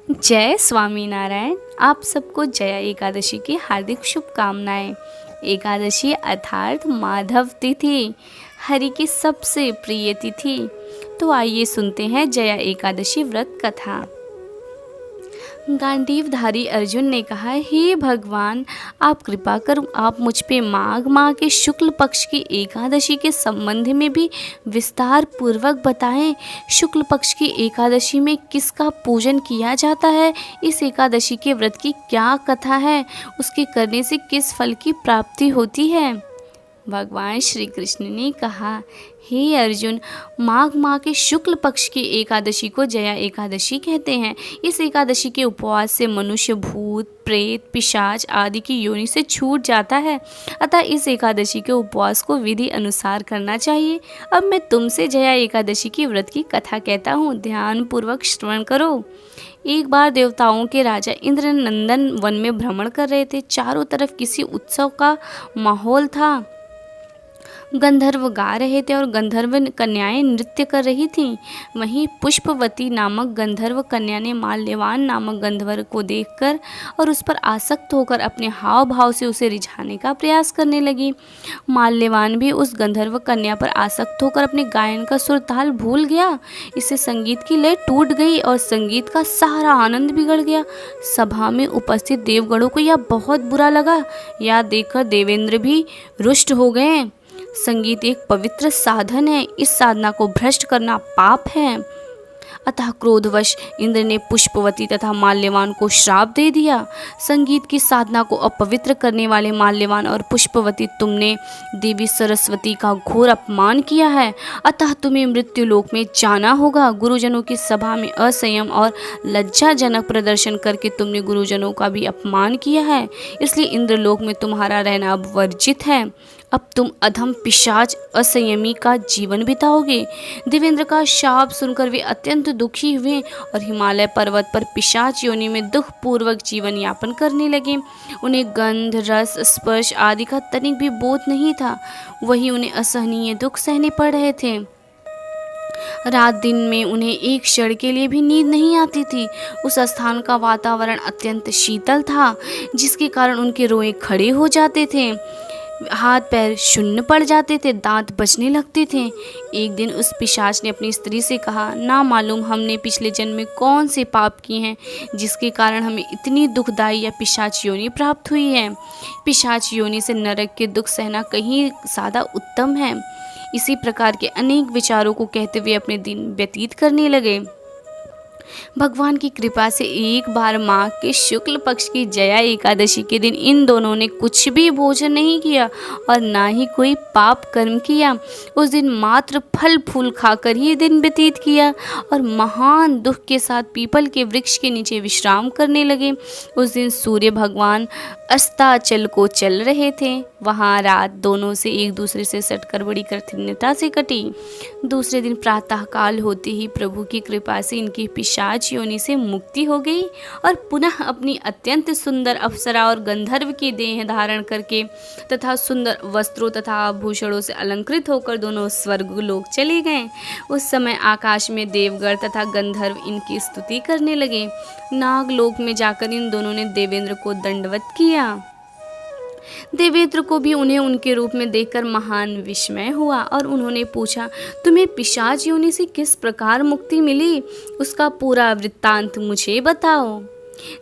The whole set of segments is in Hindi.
जय स्वामीनारायण। आप सबको जया एकादशी की हार्दिक शुभकामनाएं। एकादशी अर्थात माधव तिथि, हरि की सबसे प्रिय तिथि। तो आइए सुनते हैं जया एकादशी व्रत कथा। गांडीवधारी अर्जुन ने कहा, हे भगवान, आप कृपा कर आप मुझ पे माघ माह के शुक्ल पक्ष की एकादशी के संबंध में भी विस्तार पूर्वक बताएं। शुक्ल पक्ष की एकादशी में किसका पूजन किया जाता है, इस एकादशी के व्रत की क्या कथा है, उसके करने से किस फल की प्राप्ति होती है। भगवान श्री कृष्ण ने कहा, हे अर्जुन, माघ माह के शुक्ल पक्ष की एकादशी को जया एकादशी कहते हैं। इस एकादशी के उपवास से मनुष्य भूत प्रेत पिशाच आदि की योनि से छूट जाता है। अतः इस एकादशी के उपवास को विधि अनुसार करना चाहिए। अब मैं तुमसे जया एकादशी की व्रत की कथा कहता हूँ, ध्यान पूर्वक श्रवण करो। एक बार देवताओं के राजा इंद्र नंदन वन में भ्रमण कर रहे थे। चारों तरफ किसी उत्सव का माहौल था। गंधर्व गा रहे थे और गंधर्व कन्याएं नृत्य कर रही थीं। वहीं पुष्पवती नामक गंधर्व कन्या ने माल्यवान नामक गंधर्व को देखकर और उस पर आसक्त होकर अपने हाव भाव से उसे रिझाने का प्रयास करने लगी। माल्यवान भी उस गंधर्व कन्या पर आसक्त होकर अपने गायन का सुर ताल भूल गया। इससे संगीत की लय टूट गई और संगीत का सारा आनंद बिगड़ गया। सभा में उपस्थित देवगणों को यह बहुत बुरा लगा। यह देखकर देवेंद्र भी रुष्ट हो गए। संगीत एक पवित्र साधन है, इस साधना को भ्रष्ट करना पाप है। अतः क्रोधवश इंद्र ने पुष्पवती तथा माल्यवान को श्राप दे दिया। संगीत की साधना को अपवित्र करने वाले माल्यवान और पुष्पवती, तुमने देवी सरस्वती का घोर अपमान किया है। अतः तुम्हें मृत्युलोक में जाना होगा। गुरुजनों की सभा में असंयम और लज्जाजनक प्रदर्शन करके तुमने गुरुजनों का भी अपमान किया है, इसलिए इंद्रलोक में तुम्हारा रहना अब वर्जित है। अब तुम अधम पिशाच असंयमी का जीवन बिताओगे। देवेंद्र का शाप सुनकर वे अत्यंत दुखी हुए और हिमालय पर्वत पर पिशाच योनि में दुख पूर्वक जीवन यापन करने लगे। उन्हें गंध रस स्पर्श आदि का तनिक भी बोध नहीं था। वही उन्हें असहनीय दुख सहने पड़ रहे थे। रात दिन में उन्हें एक क्षण के लिए भी नींद नहीं आती थी। उस स्थान का वातावरण अत्यंत शीतल था, जिसके कारण उनके रोए खड़े हो जाते थे, हाथ पैर शून्य पड़ जाते थे, दांत बजने लगते थे। एक दिन उस पिशाच ने अपनी स्त्री से कहा, ना मालूम हमने पिछले जन्म में कौन से पाप किए हैं जिसके कारण हमें इतनी दुखदायी या पिशाच योनि प्राप्त हुई है। पिशाच योनि से नरक के दुख सहना कहीं ज़्यादा उत्तम है। इसी प्रकार के अनेक विचारों को कहते हुए अपने दिन व्यतीत करने लगे। भगवान की कृपा से एक बार माघ के शुक्ल पक्ष की जया एकादशी के दिन इन दोनों ने कुछ भी भोजन नहीं किया और ना ही कोई पाप कर्म किया। उस दिन मात्र फल फूल खाकर ही दिन व्यतीत किया और महान दुख के साथ पीपल के वृक्ष के नीचे विश्राम करने लगे। उस दिन सूर्य भगवान अस्ताचल को चल रहे थे। वहाँ रात दोनों से एक दूसरे से सटकर बड़ी कठिनता से कटी। दूसरे दिन प्रातःकाल होते ही प्रभु की कृपा से इनकी पिशाच योनि से मुक्ति हो गई और पुनः अपनी अत्यंत सुंदर अप्सरा और गंधर्व की देह धारण करके तथा सुंदर वस्त्रों तथा आभूषणों से अलंकृत होकर दोनों स्वर्गलोक चले गए। उस समय आकाश में देवगण तथा गंधर्व इनकी स्तुति करने लगे। नागलोक में जाकर इन दोनों ने देवेंद्र को दंडवत किया। देवेंद्र को भी उन्हें उनके रूप में देखकर महान विस्मय हुआ और उन्होंने पूछा, तुम्हें पिशाच योनि से किस प्रकार मुक्ति मिली, उसका पूरा वृत्तांत मुझे बताओ।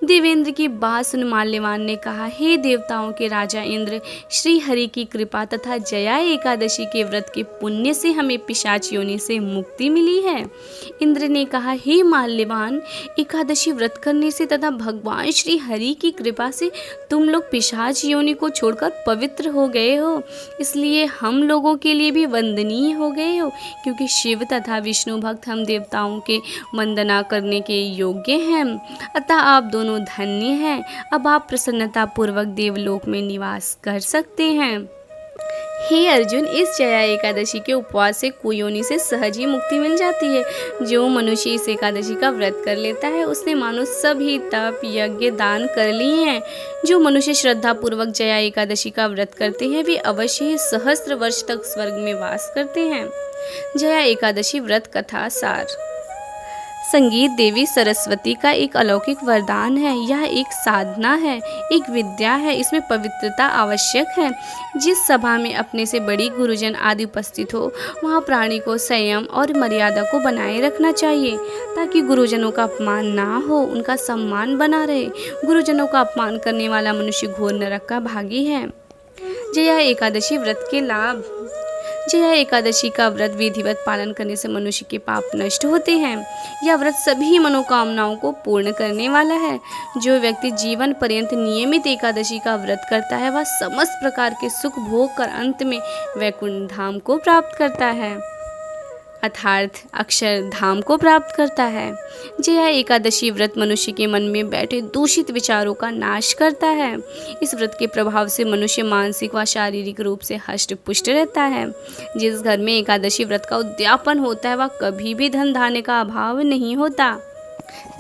देवेंद्र की बात सुन माल्यवान ने कहा, हे देवताओं के राजा इंद्र, श्री हरि की कृपा तथा जया एकादशी के व्रत के पुण्य से हमें पिशाच योनि से मुक्ति मिली है। इंद्र ने कहा, हे माल्यवान, एकादशी व्रत करने से तथा भगवान श्री हरि की कृपा से तुम लोग पिशाच योनि को छोड़कर पवित्र हो गए हो, इसलिए हम लोगों के लिए भी वंदनीय हो गए हो, क्योंकि शिव तथा विष्णु भक्त हम देवताओं के वंदना करने के योग्य हैं। अतः आप दोनों धन्य हैं। अब आप प्रसन्नता पूर्वक देवलोक में निवास कर सकते हैं। हे अर्जुन, इस जया एकादशी के उपवास से कुयोनि से सहज ही मुक्ति मिल जाती है। जो मनुष्य इस एकादशी का व्रत कर लेता है उसने मानो सभी तप यज्ञ दान कर लिए हैं। जो मनुष्य श्रद्धा पूर्वक जया एकादशी का व्रत करते हैं वे अवश्य ही सहस्त्र वर्ष तक स्वर्ग में वास करते हैं। जया एकादशी व्रत कथा सार। संगीत देवी सरस्वती का एक अलौकिक वरदान है। यह एक साधना है, एक विद्या है। इसमें पवित्रता आवश्यक है। जिस सभा में अपने से बड़ी गुरुजन आदि उपस्थित हो, वहाँ प्राणी को संयम और मर्यादा को बनाए रखना चाहिए, ताकि गुरुजनों का अपमान ना हो, उनका सम्मान बना रहे। गुरुजनों का अपमान करने वाला मनुष्य घोर नरक का भागी है। जया एकादशी व्रत के लाभ। जया एकादशी का व्रत विधिवत पालन करने से मनुष्य के पाप नष्ट होते हैं। यह व्रत सभी मनोकामनाओं को पूर्ण करने वाला है। जो व्यक्ति जीवन पर्यंत नियमित एकादशी का व्रत करता है, वह समस्त प्रकार के सुख भोग कर अंत में वैकुंठ धाम को प्राप्त करता है, अर्थात अक्षरधाम को प्राप्त करता है। जया एकादशी व्रत मनुष्य के मन में बैठे दूषित विचारों का नाश करता है। इस व्रत के प्रभाव से मनुष्य मानसिक व शारीरिक रूप से हष्ट पुष्ट रहता है। जिस घर में एकादशी व्रत का उद्यापन होता है, वह कभी भी धन धान्य का अभाव नहीं होता।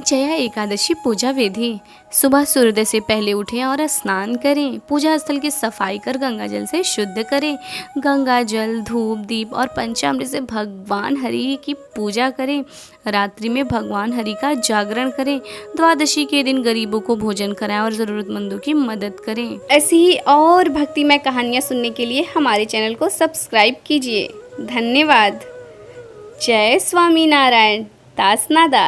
जया एकादशी पूजा विधि। सुबह सूर्योदय से पहले उठें और स्नान करें। पूजा स्थल की सफाई कर गंगा जल से शुद्ध करें। गंगा जल, धूप, दीप और पंचामृत से भगवान हरि की पूजा करें। रात्रि में भगवान हरि का जागरण करें। द्वादशी के दिन गरीबों को भोजन कराएं और ज़रूरतमंदों की मदद करें। ऐसी ही और भक्तिमय कहानियाँ सुनने के लिए हमारे चैनल को सब्सक्राइब कीजिए। धन्यवाद। जय स्वामी नारायण। दास नादास।